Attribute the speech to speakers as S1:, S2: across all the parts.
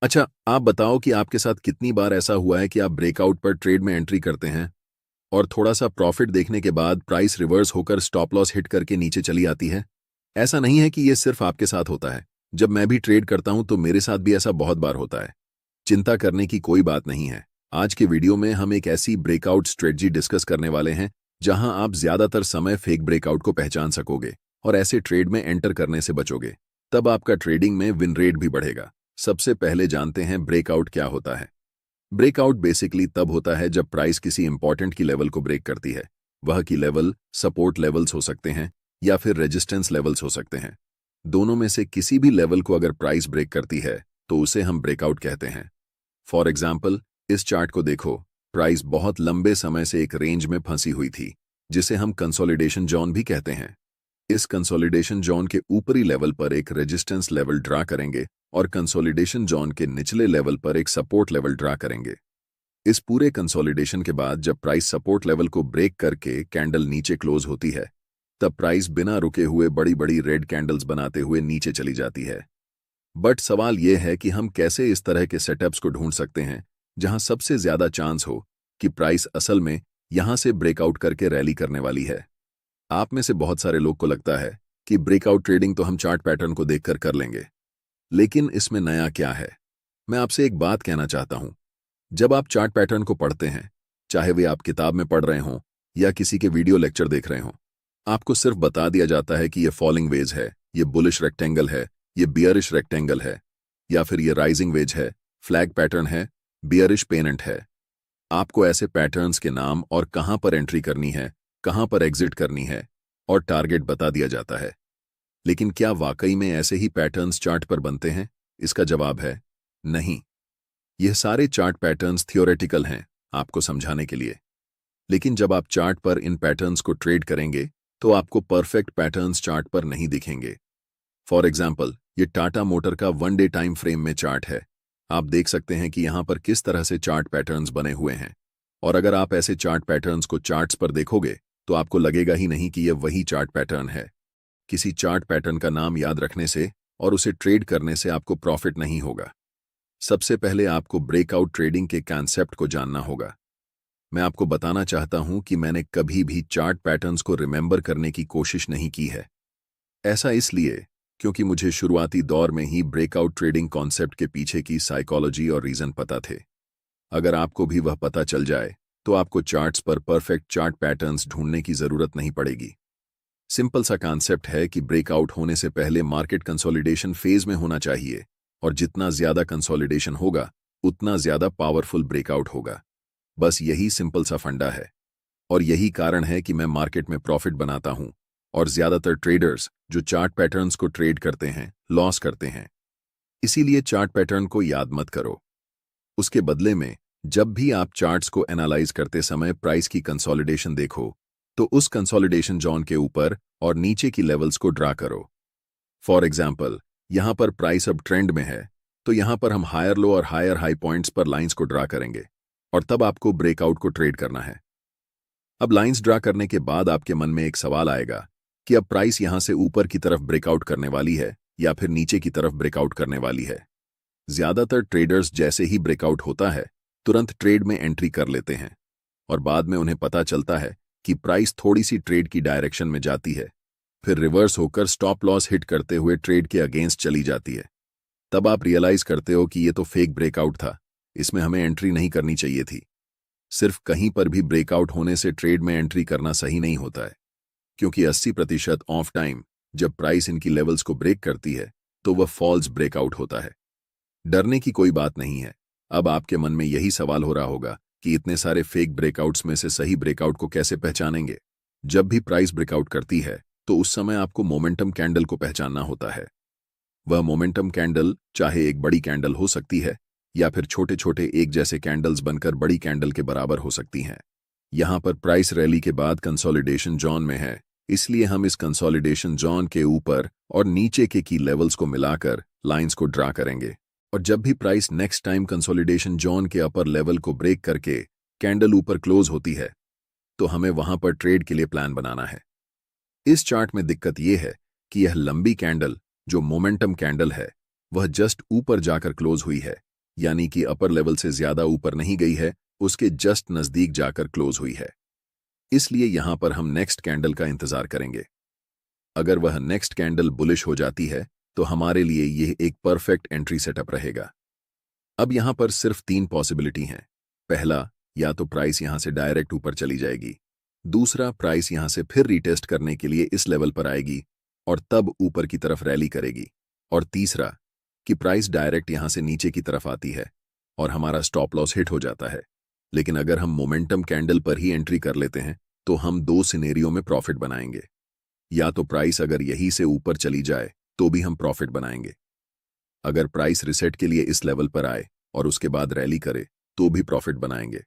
S1: अच्छा, आप बताओ कि आपके साथ कितनी बार ऐसा हुआ है कि आप ब्रेकआउट पर ट्रेड में एंट्री करते हैं और थोड़ा-सा प्रॉफिट देखने के बाद प्राइस रिवर्स होकर स्टॉप लॉस हिट करके नीचे चली आती है? ऐसा नहीं है कि ये सिर्फ आपके साथ होता है। जब मैं भी ट्रेड करता हूं तो मेरे साथ भी ऐसा बहुत बार होता है। चिंता करने की कोई बात नहीं है। आज के वीडियो में हम एक ऐसी ब्रेकआउट स्ट्रेटजी डिस्कस करने वाले हैं, जहां आप ज्यादातर समय फेक ब्रेकआउट को पहचान सकोगे और ऐसे ट्रेड में एंटर करने से बचोगे। तब आपका ट्रेडिंग में विन रेट भी बढ़ेगा। सबसे पहले जानते हैं ब्रेकआउट क्या होता है। ब्रेकआउट बेसिकली तब होता है जब प्राइस किसी इंपॉर्टेंट की लेवल को ब्रेक करती है। वह की लेवल सपोर्ट लेवल्स हो सकते हैं या फिर रेजिस्टेंस लेवल्स हो सकते हैं। दोनों में से किसी भी लेवल को अगर प्राइस ब्रेक करती है तो उसे हम ब्रेकआउट कहते हैं। फॉर एग्जाम्पल, इस चार्ट को देखो। प्राइस बहुत लंबे समय से एक रेंज में फंसी हुई थी, जिसे हम कंसोलिडेशन जोन भी कहते हैं। इस कंसोलिडेशन जोन के ऊपरी लेवल पर एक रेजिस्टेंस लेवल ड्रा करेंगे और कंसोलिडेशन जोन के निचले लेवल पर एक सपोर्ट लेवल ड्रा करेंगे। इस पूरे कंसोलिडेशन के बाद जब प्राइस सपोर्ट लेवल को ब्रेक करके कैंडल नीचे क्लोज होती है, तब प्राइस बिना रुके हुए बड़ी बड़ी रेड कैंडल्स बनाते हुए नीचे चली जाती है। बट सवाल यह है कि हम कैसे इस तरह के सेटअप्स को ढूंढ सकते हैं जहां सबसे ज्यादा चांस हो कि प्राइस असल में यहां से ब्रेकआउट करके रैली करने वाली है। आप में से बहुत सारे लोग को लगता है कि ब्रेकआउट ट्रेडिंग तो हम चार्ट पैटर्न को देखकर कर लेंगे, लेकिन इसमें नया क्या है? मैं आपसे एक बात कहना चाहता हूं। जब आप चार्ट पैटर्न को पढ़ते हैं, चाहे वे आप किताब में पढ़ रहे हों या किसी के वीडियो लेक्चर देख रहे हों, आपको सिर्फ बता दिया जाता है कि ये फॉलिंग वेज है, ये बुलिश रेक्टेंगल है, ये बियरिश रेक्टेंगल है, या फिर ये राइजिंग वेज है, फ्लैग पैटर्न है, बियरिश पेनेंट है। आपको ऐसे पैटर्न्स के नाम और कहां पर एंट्री करनी है, कहां पर एग्जिट करनी है और टारगेट बता दिया जाता है। लेकिन क्या वाकई में ऐसे ही पैटर्न्स चार्ट पर बनते हैं? इसका जवाब है नहीं। यह सारे चार्ट पैटर्न्स थियोरेटिकल हैं, आपको समझाने के लिए। लेकिन जब आप चार्ट पर इन पैटर्न्स को ट्रेड करेंगे तो आपको परफेक्ट पैटर्न्स चार्ट पर नहीं दिखेंगे। फॉर एग्जाम्पल, ये टाटा मोटर का 1 डे टाइम फ्रेम में चार्ट है। आप देख सकते हैं कि यहां पर किस तरह से चार्ट पैटर्न्स बने हुए हैं। और अगर आप ऐसे चार्ट पैटर्न्स को चार्ट्स पर देखोगे तो आपको लगेगा ही नहीं कि यह वही चार्ट पैटर्न है। किसी चार्ट पैटर्न का नाम याद रखने से और उसे ट्रेड करने से आपको प्रॉफिट नहीं होगा। सबसे पहले आपको ब्रेकआउट ट्रेडिंग के कॉन्सेप्ट को जानना होगा। मैं आपको बताना चाहता हूं कि मैंने कभी भी चार्ट पैटर्न्स को रिमेंबर करने की कोशिश नहीं की है। ऐसा इसलिए क्योंकि मुझे शुरुआती दौर में ही ब्रेकआउट ट्रेडिंग कॉन्सेप्ट के पीछे की साइकोलॉजी और रीजन पता थे। अगर आपको भी वह पता चल जाए तो आपको चार्ट्स पर परफेक्ट चार्ट पैटर्न्स ढूंढने की जरूरत नहीं पड़ेगी। सिंपल सा कॉन्सेप्ट है कि ब्रेकआउट होने से पहले मार्केट कंसोलिडेशन फेज में होना चाहिए, और जितना ज्यादा कंसोलिडेशन होगा उतना ज्यादा पावरफुल ब्रेकआउट होगा। बस यही सिंपल सा फंडा है, और यही कारण है कि मैं मार्केट में प्रॉफिट बनाता हूं और ज्यादातर ट्रेडर्स जो चार्ट पैटर्न्स को ट्रेड करते हैं लॉस करते हैं। इसीलिए चार्ट पैटर्न को याद मत करो। उसके बदले में जब भी आप चार्ट्स को एनालाइज करते समय प्राइस की कंसोलिडेशन देखो तो उस कंसोलिडेशन जोन के ऊपर और नीचे की लेवल्स को ड्रा करो। फॉर एग्जाम्पल, यहां पर प्राइस अब ट्रेंड में है तो यहां पर हम हायर लो और हायर हाई पॉइंट्स पर लाइंस को ड्रा करेंगे, और तब आपको ब्रेकआउट को ट्रेड करना है। अब लाइंस ड्रा करने के बाद आपके मन में एक सवाल आएगा कि अब प्राइस यहां से ऊपर की तरफ ब्रेकआउट करने वाली है या फिर नीचे की तरफ ब्रेकआउट करने वाली है। ज्यादातर ट्रेडर्स जैसे ही ब्रेकआउट होता है तुरंत ट्रेड में एंट्री कर लेते हैं, और बाद में उन्हें पता चलता है कि प्राइस थोड़ी सी ट्रेड की डायरेक्शन में जाती है, फिर रिवर्स होकर स्टॉप लॉस हिट करते हुए ट्रेड के अगेंस्ट चली जाती है। तब आप रियलाइज करते हो कि ये तो फेक ब्रेकआउट था, इसमें हमें एंट्री नहीं करनी चाहिए थी। सिर्फ कहीं पर भी ब्रेकआउट होने से ट्रेड में एंट्री करना सही नहीं होता है, क्योंकि 80% ऑफ टाइम जब प्राइस इनकी लेवल्स को ब्रेक करती है तो वह फॉल्स ब्रेकआउट होता है। डरने की कोई बात नहीं है। अब आपके मन में यही सवाल हो रहा होगा कि इतने सारे फेक ब्रेकआउट्स में से सही ब्रेकआउट को कैसे पहचानेंगे। जब भी प्राइस ब्रेकआउट करती है तो उस समय आपको मोमेंटम कैंडल को पहचानना होता है। वह मोमेंटम कैंडल चाहे एक बड़ी कैंडल हो सकती है या फिर छोटे छोटे एक जैसे कैंडल्स बनकर बड़ी कैंडल के बराबर हो सकती हैं। यहां पर प्राइस रैली के बाद कंसोलिडेशन जोन में है, इसलिए हम इस कंसोलिडेशन जोन के ऊपर और नीचे के की लेवल्स को मिलाकर लाइंस को ड्रा करेंगे। और जब भी price next time consolidation zone के अपर लेवल को ब्रेक करके कैंडल ऊपर क्लोज होती है तो हमें वहां पर ट्रेड के लिए प्लान बनाना है। इस चार्ट में दिक्कत यह है कि यह लंबी कैंडल जो मोमेंटम कैंडल है वह जस्ट ऊपर जाकर क्लोज हुई है, यानी कि अपर लेवल से ज्यादा ऊपर नहीं गई है, उसके जस्ट नजदीक जाकर क्लोज हुई है। इसलिए यहां पर हम नेक्स्ट कैंडल का इंतजार करेंगे। अगर वह नेक्स्ट कैंडल बुलिश हो जाती है तो हमारे लिए यह एक परफेक्ट एंट्री सेटअप रहेगा। अब यहां पर सिर्फ 3 पॉसिबिलिटी हैं। पहला, या तो प्राइस यहां से डायरेक्ट ऊपर चली जाएगी। दूसरा, प्राइस यहां से फिर रीटेस्ट करने के लिए इस लेवल पर आएगी और तब ऊपर की तरफ रैली करेगी। और तीसरा, कि प्राइस डायरेक्ट यहां से नीचे की तरफ आती है और हमारा स्टॉप लॉस हिट हो जाता है। लेकिन अगर हम मोमेंटम कैंडल पर ही एंट्री कर लेते हैं तो हम 2 सिनेरियो में प्रॉफिट बनाएंगे। या तो प्राइस अगर यहीं से ऊपर चली जाए तो भी हम प्रॉफिट बनाएंगे। अगर प्राइस रिसेट के लिए इस लेवल पर आए और उसके बाद रैली करे तो भी प्रॉफिट बनाएंगे।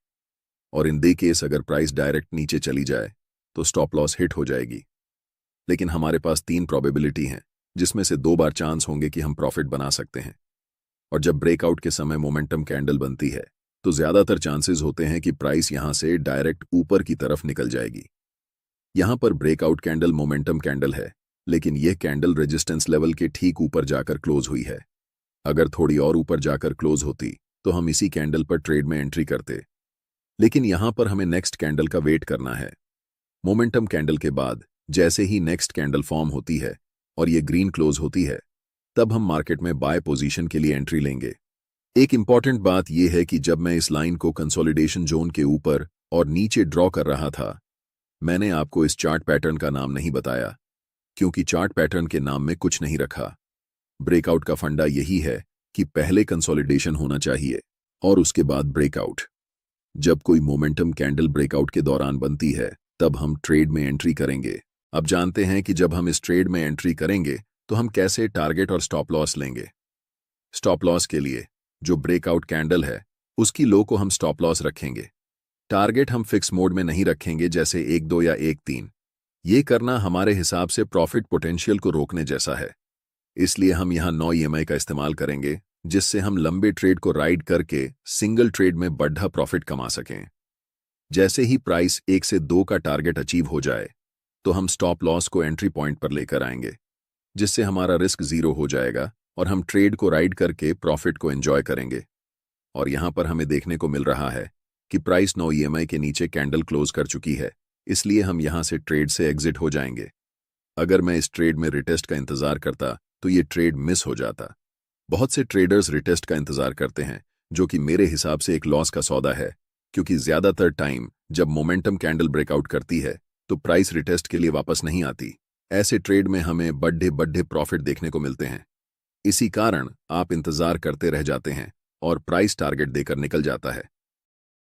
S1: और इन दे केस अगर प्राइस डायरेक्ट नीचे चली जाए तो स्टॉप लॉस हिट हो जाएगी। लेकिन हमारे पास 3 प्रोबेबिलिटी हैं, जिसमें से 2 बार चांस होंगे कि हम प्रॉफिट बना सकते हैं। और जब ब्रेकआउट के समय मोमेंटम कैंडल बनती है तो ज्यादातर चांसेस होते हैं कि प्राइस यहां से डायरेक्ट ऊपर की तरफ निकल जाएगी। यहां पर ब्रेकआउट कैंडल मोमेंटम कैंडल है, लेकिन यह कैंडल रेजिस्टेंस लेवल के ठीक ऊपर जाकर क्लोज हुई है। अगर थोड़ी और ऊपर जाकर क्लोज होती तो हम इसी कैंडल पर ट्रेड में एंट्री करते। लेकिन यहां पर हमें नेक्स्ट कैंडल का वेट करना है। मोमेंटम कैंडल के बाद जैसे ही नेक्स्ट कैंडल फॉर्म होती है और ये ग्रीन क्लोज होती है, तब हम मार्केट में बाय पोजीशन के लिए एंट्री लेंगे। एक इंपॉर्टेंट बात यह है कि जब मैं इस लाइन को कंसोलिडेशन जोन के ऊपर और नीचे ड्रॉ कर रहा था, मैंने आपको इस चार्ट पैटर्न का नाम नहीं बताया, क्योंकि चार्ट पैटर्न के नाम में कुछ नहीं रखा। ब्रेकआउट का फंडा यही है कि पहले कंसोलिडेशन होना चाहिए और उसके बाद ब्रेकआउट। जब कोई मोमेंटम कैंडल ब्रेकआउट के दौरान बनती है तब हम ट्रेड में एंट्री करेंगे। अब जानते हैं कि जब हम इस ट्रेड में एंट्री करेंगे तो हम कैसे टारगेट और स्टॉप लॉस लेंगे। स्टॉप लॉस के लिए जो ब्रेकआउट कैंडल है उसकी लो को हम स्टॉप लॉस रखेंगे। टारगेट हम फिक्स मोड में नहीं रखेंगे, जैसे 1-2 या 1-3। ये करना हमारे हिसाब से प्रॉफिट पोटेंशियल को रोकने जैसा है। इसलिए हम यहां 9 EMI का इस्तेमाल करेंगे, जिससे हम लंबे ट्रेड को राइड करके सिंगल ट्रेड में बढ़ा प्रॉफिट कमा सकें। जैसे ही प्राइस 1 से 2 का टारगेट अचीव हो जाए तो हम स्टॉप लॉस को एंट्री पॉइंट पर लेकर आएंगे, जिससे हमारा रिस्क 0 हो जाएगा और हम ट्रेड को राइड करके प्रॉफिट को एंजॉय करेंगे। और यहां पर हमें देखने को मिल रहा है कि प्राइस 9 EMI के नीचे कैंडल क्लोज कर चुकी है, इसलिए हम यहां से ट्रेड से एग्जिट हो जाएंगे। अगर मैं इस ट्रेड में रिटेस्ट का इंतजार करता तो ये ट्रेड मिस हो जाता। बहुत से ट्रेडर्स रिटेस्ट का इंतजार करते हैं, जो कि मेरे हिसाब से एक लॉस का सौदा है, क्योंकि ज्यादातर टाइम जब मोमेंटम कैंडल ब्रेकआउट करती है तो प्राइस रिटेस्ट के लिए वापस नहीं आती। ऐसे ट्रेड में हमें बड़े बड़े प्रॉफिट देखने को मिलते हैं। इसी कारण आप इंतजार करते रह जाते हैं और प्राइस टारगेट देकर निकल जाता है।